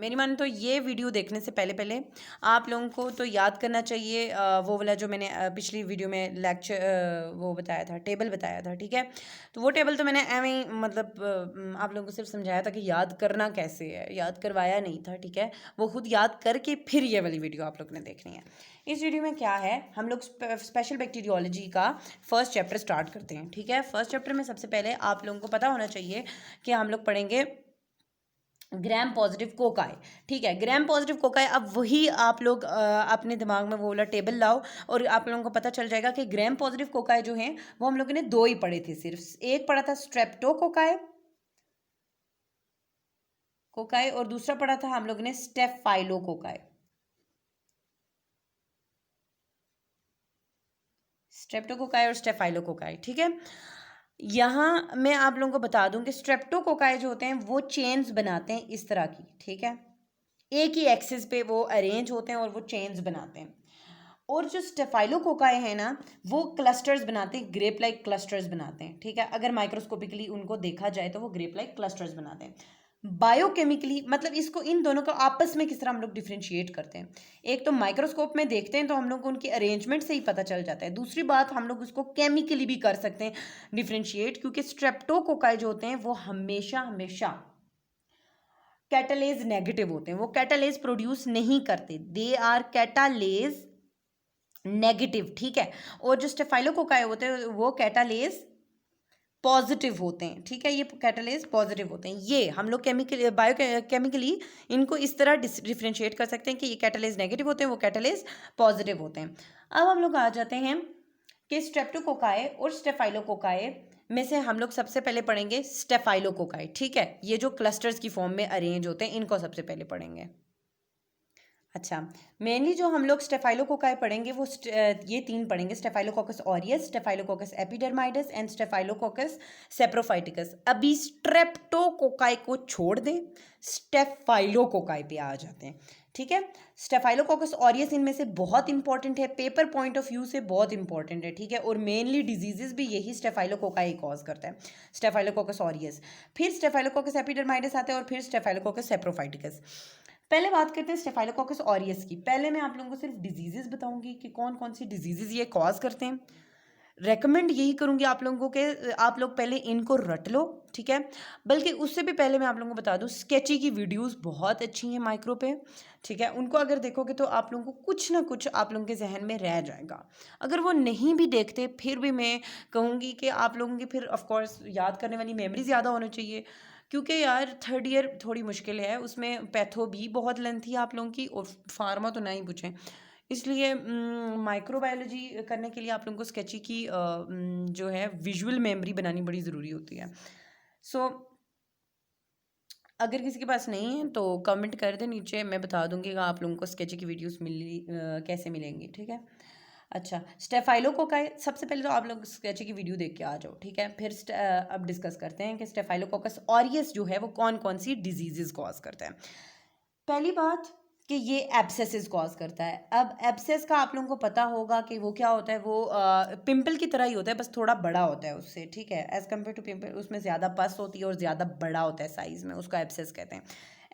मेरी माने तो ये वीडियो देखने से पहले पहले आप लोगों को तो याद करना चाहिए वो वाला जो मैंने पिछली वीडियो में लेक्चर वो बताया था, टेबल बताया था, ठीक है। तो वो टेबल तो मैंने एवं ही मतलब आप लोगों को सिर्फ समझाया था कि याद करना कैसे है, याद करवाया नहीं था, ठीक है। वो खुद याद करके फिर ये वाली वीडियो आप लोग ने देखनी है। इस वीडियो में क्या है, हम लोग स्पेशल बैक्टीरियोलॉजी का फर्स्ट चैप्टर स्टार्ट करते हैं, ठीक है। फर्स्ट चैप्टर में सबसे पहले आप लोगों को पता होना चाहिए कि हम लोग पढ़ेंगे ग्राम पॉजिटिव कोकाई, ठीक है। ग्राम पॉजिटिव कोकाई, अब वही आप लोग अपने दिमाग में वो वाला टेबल लाओ और आप लोगों को पता चल जाएगा कि ग्राम पॉजिटिव कोकाई जो हैं वो हम लोगों ने 2 ही पढ़े थे सिर्फ। एक पढ़ा था स्ट्रेप्टोकोकाई कोकाई और दूसरा पढ़ा था हम लोगों ने स्टेफाइलोकोकाई। स्ट्रेप्टोकोकाई और स्टेफाइलोकोकाई, ठीक है। यहाँ मैं आप लोगों को बता दूं कि स्ट्रेप्टोकोकाई जो होते हैं वो चेन्स बनाते हैं इस तरह की, ठीक है। एक ही एक्सिस पे वो अरेंज होते हैं और वो चेन्स बनाते हैं। और जो स्टेफाइलोकोकाई है ना, वो क्लस्टर्स बनाते हैं, ग्रेप लाइक क्लस्टर्स बनाते हैं, ठीक है। अगर माइक्रोस्कोपिकली उनको देखा जाए तो वो ग्रेप लाइक क्लस्टर्स बनाते हैं। बायोकेमिकली मतलब इसको, इन दोनों को आपस में किस तरह हम लोग डिफ्रेंशिएट करते हैं, एक तो माइक्रोस्कोप में देखते हैं तो हम लोग को उनकी अरेंजमेंट से ही पता चल जाता है। दूसरी बात, हम लोग उसको केमिकली भी कर सकते हैं डिफ्रेंशिएट, क्योंकि स्ट्रेप्टोकोकाई जो होते हैं वो हमेशा हमेशा कैटालेज नेगेटिव होते हैं, वो कैटालेज प्रोड्यूस नहीं करते, दे आर कैटालेज नेगेटिव, ठीक है। और जो स्टेफाइलोकोकाई होते हैं वो कैटालेज पॉजिटिव होते हैं, ठीक है। ये कैटालेज पॉजिटिव होते हैं। ये हम लोग केमिकल बायो केमिकली इनको इस तरह डिफ्रेंशिएट कर सकते हैं कि ये कैटालेज नेगेटिव होते हैं, वो कैटालेज पॉजिटिव होते हैं। अब हम लोग आ जाते हैं कि स्ट्रेप्टोकोकाई और स्टेफाइलोकोकाई में से हम लोग सबसे पहले पढ़ेंगे स्टेफाइलोकोकाई, ठीक है। ये जो क्लस्टर्स की फॉर्म में अरेंज होते हैं इनको सबसे पहले पढ़ेंगे। अच्छा, मेनली जो हम लोग स्टेफाइलोकोकाई पढ़ेंगे वो ये 3 पढ़ेंगे, Staphylococcus aureus, Staphylococcus epidermidis and Staphylococcus saprophyticus. अभी स्ट्रेप्टोकोकाई को छोड़ दें, स्टेफाइलोकोकाई पे आ जाते हैं, ठीक है। स्टेफाइलोकोकस ऑरियस इनमें से बहुत इंपॉर्टेंट है, पेपर पॉइंट ऑफ व्यू से बहुत इंपॉर्टेंट है, ठीक है। और मेनली डिजीजेस भी यही स्टेफाइलोकोकाई कॉज करता है, स्टेफाइलोकोकस ऑरियस। फिर स्टेफाइलोकोकस एपिडर्माइडस आता है और फिर स्टेफाइलोकोकस सेप्रोफाइटिकस। पहले बात करते हैं स्टेफाइलोकोकस ऑरियस की। पहले मैं आप लोगों को सिर्फ डिजीजेस बताऊंगी कि कौन कौन सी डिजीजेस ये कॉज करते हैं। रेकमेंड यही करूंगी आप लोगों को कि आप लोग पहले इनको रट लो, ठीक है। बल्कि उससे भी पहले मैं आप लोगों को बता दूं, स्केची की वीडियोस बहुत अच्छी हैं माइक्रो पे, ठीक है। उनको अगर देखोगे तो आप लोगों को कुछ ना कुछ आप लोगों के जहन में रह जाएगा। अगर वो नहीं भी देखते फिर भी मैं कहूँगी कि आप लोगों की फिर ऑफकोर्स याद करने वाली मेमोरी ज़्यादा होनी चाहिए, क्योंकि यार 3rd ईयर थोड़ी मुश्किल है, उसमें पैथो भी बहुत लेंथी है आप लोगों की और फार्मा तो नहीं पूछें। इसलिए माइक्रोबायोलॉजी करने के लिए आप लोगों को स्केची की जो है विजुअल मेमोरी बनानी बड़ी ज़रूरी होती है। सो अगर किसी के पास नहीं है तो कमेंट कर दे नीचे, मैं बता दूंगी कि आप लोगों को स्केची की वीडियोस कैसे मिलेंगी, ठीक है। अच्छा, स्टेफाइलोकोकाई सबसे पहले तो आप लोग स्केची की वीडियो देख के आ जाओ, ठीक है। फिर अब डिस्कस करते हैं कि स्टेफाइलोकोकस ऑरियस जो है वो कौन कौन सी डिजीजेस कॉज करता है। पहली बात कि ये एब्सेसिस कॉज करता है। अब एब्सेस का आप लोगों को पता होगा कि वो क्या होता है, वो पिंपल की तरह ही होता है, बस थोड़ा बड़ा होता है उससे, ठीक है। एज कम्पेयर टू पिंपल उसमें ज़्यादा पस होती है और ज़्यादा बड़ा होता है साइज़ में, उसका एब्सेस कहते हैं।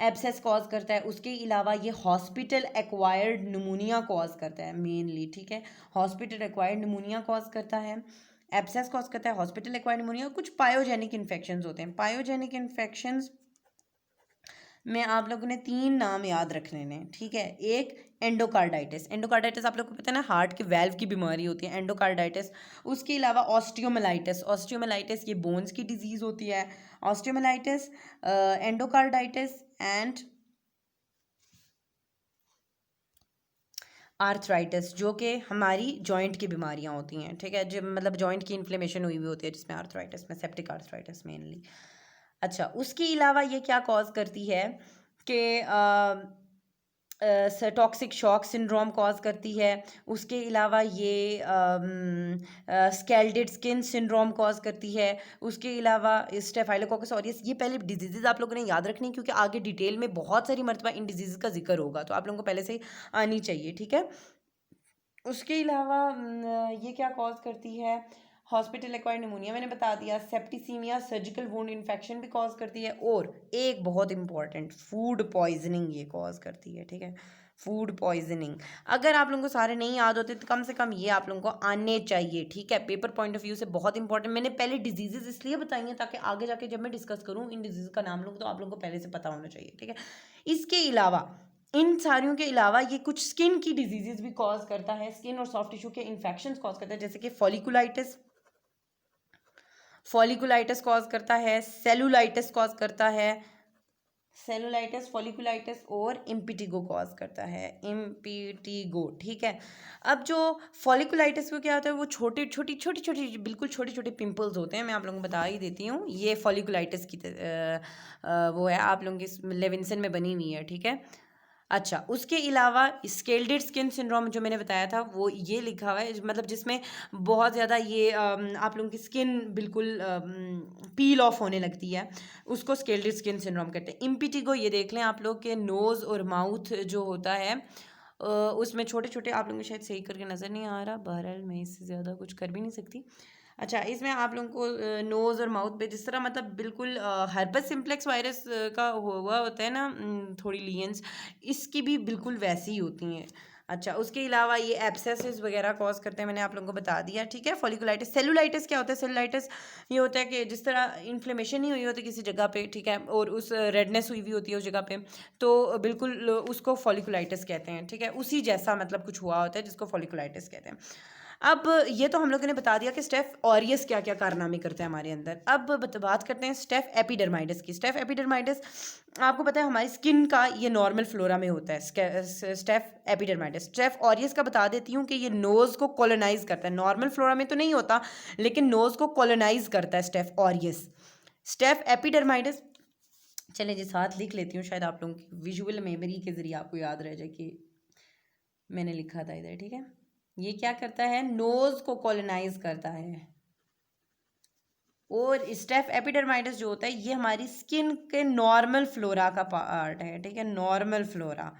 एब्सेस कॉज करता है। उसके अलावा ये हॉस्पिटल एक्वायर्ड निमोनिया कॉज करता है मेनली, ठीक है। हॉस्पिटल एक्वायर्ड निमोनिया कॉज करता है, एब्सेस कॉज करता है, हॉस्पिटल एक्वायर्ड निमोनिया। कुछ पायोजेनिक इन्फेक्शंस होते हैं। पायोजेनिक इन्फेक्शंस में आप लोगों ने 3 नाम याद रख लेने हैं, ठीक है। एक एंडोकार्डाइटिस, एंडोकार्डाइटिस आप लोग को पता है ना, हार्ट के वेल्व की बीमारी होती है एंडोकार्डाइटिस। उसके अलावा ऑस्टियोमेलाइटिस, ऑस्टियोमेलाइटिस ये बोन्स की डिजीज़ होती है। ऑस्टियोमेलाइटिस, एंडोकार्डाइटिस एंड आर्थराइटिस, जो कि हमारी जॉइंट की बीमारियां होती हैं, ठीक है। जो मतलब जॉइंट की इन्फ्लेमेशन हुई हुई होती है जिसमें आर्थराइटिस में सेप्टिक आर्थराइटिस मेनली। अच्छा, उसके अलावा ये क्या कॉज करती है कि टॉक्सिक शॉक सिंड्रोम कॉज करती है। उसके अलावा ये स्केल्डेड स्किन सिंड्रोम कॉज करती है। उसके अलावा स्टेफाइलोकोकस ऑरियस। ये पहले डिजीजेज आप लोगों ने याद रखनी, क्योंकि आगे डिटेल में बहुत सारी मरतबा इन डिजीज़ का जिक्र होगा, तो आप लोगों को पहले से आनी चाहिए, ठीक है। उसके अलावा ये क्या कॉज करती है, हॉस्पिटल एक्वायर्ड निमोनिया मैंने बता दिया, सेप्टिसीमिया सर्जिकल वुंड इन्फेक्शन भी कॉज करती है, और एक बहुत इंपॉर्टेंट फूड पॉइजनिंग ये कॉज करती है, ठीक है, फूड पॉइजनिंग। अगर आप लोगों को सारे नहीं याद होते तो कम से कम ये आप लोगों को आने चाहिए, ठीक है, पेपर पॉइंट ऑफ व्यू से बहुत इंपॉर्टेंट। मैंने पहले डिजीजेज इसलिए बताई हैं ताकि आगे जाके जब मैं डिस्कस करूँ इन डिजीज का नाम लूँ तो आप लोगों को पहले से पता होना चाहिए, ठीक है। इसके अलावा, इन सारियों के अलावा ये कुछ स्किन की डिजीजेज भी कॉज करता है, स्किन और सॉफ्ट टिश्यू के इन्फेक्शंस कॉज करता है, जैसे कि फॉलिकुलाइटिस कॉज करता है, सेलुलाइटिस कॉज करता है, सेलुलाइटिस, फॉलिकुलाइटिस, और इम्पिटिगो कॉज करता है, इम्पिटिगो, ठीक है। अब जो फॉलिकुलाइटिस को क्या होता है, वो छोटी छोटी बिल्कुल छोटे छोटे पिंपल्स होते हैं, मैं आप लोगों को बता ही देती हूँ, ये फॉलिकुलाइटिस की वो है, आप लोगों की लेविंसन में बनी हुई है, ठीक है। अच्छा, उसके अलावा स्केल्डेड स्किन सिंड्रोम जो मैंने बताया था वो ये लिखा हुआ है, मतलब जिसमें बहुत ज़्यादा ये आप लोगों की स्किन बिल्कुल पील ऑफ होने लगती है, उसको स्केल्डेड स्किन सिंड्रोम कहते हैं। इम्पिटिगो ये देख लें आप लोग के नोज़ और माउथ जो होता है उसमें छोटे छोटे, आप लोगों को शायद सही करके नज़र नहीं आ रहा, बहरहाल मैं इससे ज़्यादा कुछ कर भी नहीं सकती। अच्छा, इसमें आप लोगों को नोज़ और माउथ पे जिस तरह मतलब बिल्कुल हर्पस सिम्प्लेक्स वायरस का हुआ होता है ना, थोड़ी लीयंस, इसकी भी बिल्कुल वैसी ही होती हैं। अच्छा, उसके अलावा ये एब्सेसिस वगैरह कॉज करते हैं, मैंने आप लोगों को बता दिया, ठीक है। फॉलिकुलाइटिस, सेलुलाइटिस क्या होता है, सेलुलाइटिस ये होता है कि जिस तरह इन्फ्लेमेशन नहीं हुई होती किसी जगह पे, ठीक है, और उस रेडनेस हुई हुई होती है उस जगह पे, तो बिल्कुल उसको फॉलिकुलाइटिस कहते हैं, ठीक है, उसी जैसा मतलब कुछ हुआ होता है जिसको फॉलिकुलाइटिस कहते हैं। अब ये तो हम लोगों ने बता दिया कि स्टेफ ऑरियस क्या क्या कारनामे करते हैं हमारे अंदर। अब बात करते हैं स्टेफ एपिडर्माइडस की। स्टेफ एपिडर्माइडस आपको पता है हमारी स्किन का ये नॉर्मल फ्लोरा में होता है, स्टेफ एपिडर्माइडस। स्टेफ ऑरियस का बता देती हूँ कि ये नोज़ को कॉलोनाइज करता है, नॉर्मल फ्लोरा में तो नहीं होता लेकिन नोज़ को कॉलोनाइज करता है स्टेफ ऑरियस। स्टेफ एपिडर्माइडस, चले जी साथ लिख लेती हूँ, शायद आप लोगों की विजुअल मेमोरी के जरिए आपको याद रह जाए कि मैंने लिखा था इधर, ठीक है। ये क्या करता है, नोज को कॉलोनाइज करता है, और स्टेफ एपिडर्माइडस जो होता है ये हमारी स्किन के नॉर्मल फ्लोरा का पार्ट है, ठीक है, नॉर्मल फ्लोरा।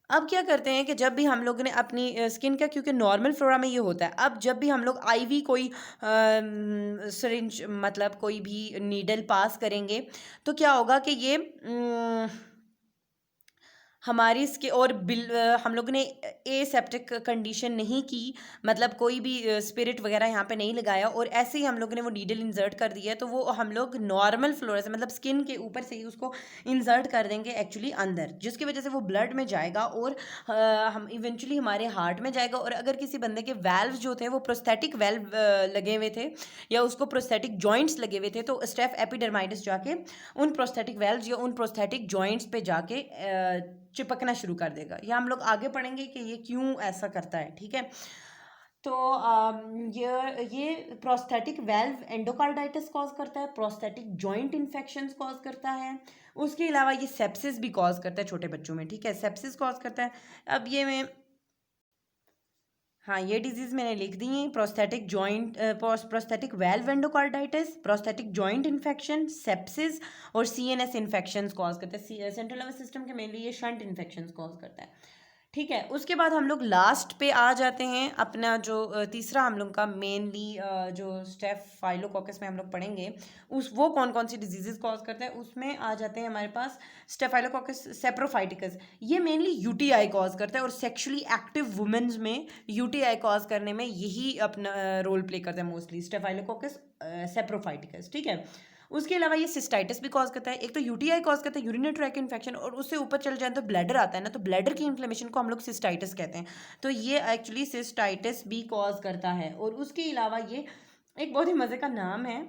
अब क्या करते हैं कि जब भी हम लोग ने अपनी स्किन का, क्योंकि नॉर्मल फ्लोरा में ये होता है, अब जब भी हम लोग आईवी कोई सिरिंज मतलब कोई भी नीडल पास करेंगे तो क्या होगा कि ये हमारी इसके और हम लोगों ने एसेप्टिक कंडीशन नहीं की, मतलब कोई भी स्पिरिट वगैरह यहाँ पे नहीं लगाया और ऐसे ही हम लोगों ने वो नीडल इंसर्ट कर दिया, तो वो हम लोग नॉर्मल फ्लोरा से मतलब स्किन के ऊपर से ही उसको इंसर्ट कर देंगे एक्चुअली अंदर, जिसकी वजह से वो ब्लड में जाएगा और हम इवेंचुअली हमारे हार्ट में जाएगा। और अगर किसी बंदे के वेल्व जो थे वो प्रोस्थेटिक वेल्व लगे हुए थे या उसको प्रोस्थेटिक जॉइंट्स लगे हुए थे, तो स्टेफ एपिडर्माइडस जाके उन प्रोस्थेटिक वेल्व्स या उन प्रोस्थेटिक जॉइंट्स पे जाके चिपकना शुरू कर देगा। या हम लोग आगे पढ़ेंगे कि ये क्यों ऐसा करता है, ठीक है। तो ये प्रोस्थेटिक वेल्व एंडोकार्डाइटिस कॉज करता है, प्रोस्थेटिक जॉइंट इन्फेक्शंस कॉज करता है, उसके अलावा ये सेप्सिस भी कॉज करता है छोटे बच्चों में, ठीक है, सेप्सिस कॉज करता है। अब ये मैं हाँ, ये डिजीज़ मैंने लिख दी है, prosthetic joint prosthetic valve endocarditis, prosthetic joint infection, sepsis और सीएनएस इन्फेक्शंस कॉज करते हैं। सेंट्रल नर्वस सिस्टम के मेनली ये शंट इन्फेक्शंस कॉज करता है, ठीक है। उसके बाद हम लोग लास्ट पे आ जाते हैं, अपना जो तीसरा हम लोग का मेनली जो स्टेफाइलोकोकस में हम लोग पढ़ेंगे उस वो कौन कौन सी डिजीजेस कॉज करते हैं, उसमें आ जाते हैं हमारे पास स्टेफाइलोकोकस सेप्रोफाइटिकस। ये मेनली यूटीआई कॉज करता है और सेक्सुअली एक्टिव वुमेन्स में यूटीआई कॉज करने में यही अपना रोल प्ले करता है मोस्टली, स्टेफाइलोकोकस सेप्रोफाइटिकस, ठीक है। उसके अलावा ये सिस्टाइटिस भी कॉज करता है, एक तो यूटीआई कॉज करता है यूरिनरी ट्रैक इन्फेक्शन, और उससे ऊपर चल जाए तो ब्लैडर आता है ना, तो ब्लैडर की इन्फ्लेमेशन को हम लोग सिस्टाइटिस कहते हैं, तो ये एक्चुअली सिस्टाइटिस भी कॉज करता है। और उसके अलावा ये एक बहुत ही मज़े का नाम है,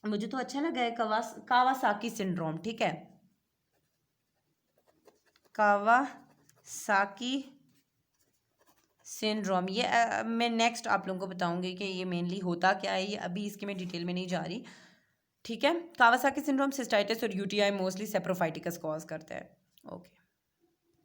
मुझे तो अच्छा लगा है, कावासाकी सिंड्रोम, ठीक है, कावासाकी सिंड्रोम। ये मैं नेक्स्ट आप लोगों को बताऊंगी कि ये मेनली होता क्या है, ये अभी इसकी मैं डिटेल में नहीं जा रही, ठीक है। कावासाकी सिंड्रोम सिस्टाइटिस और यूटीआई मोस्टली सेप्रोफाइटिकस कॉज करता है, ओके।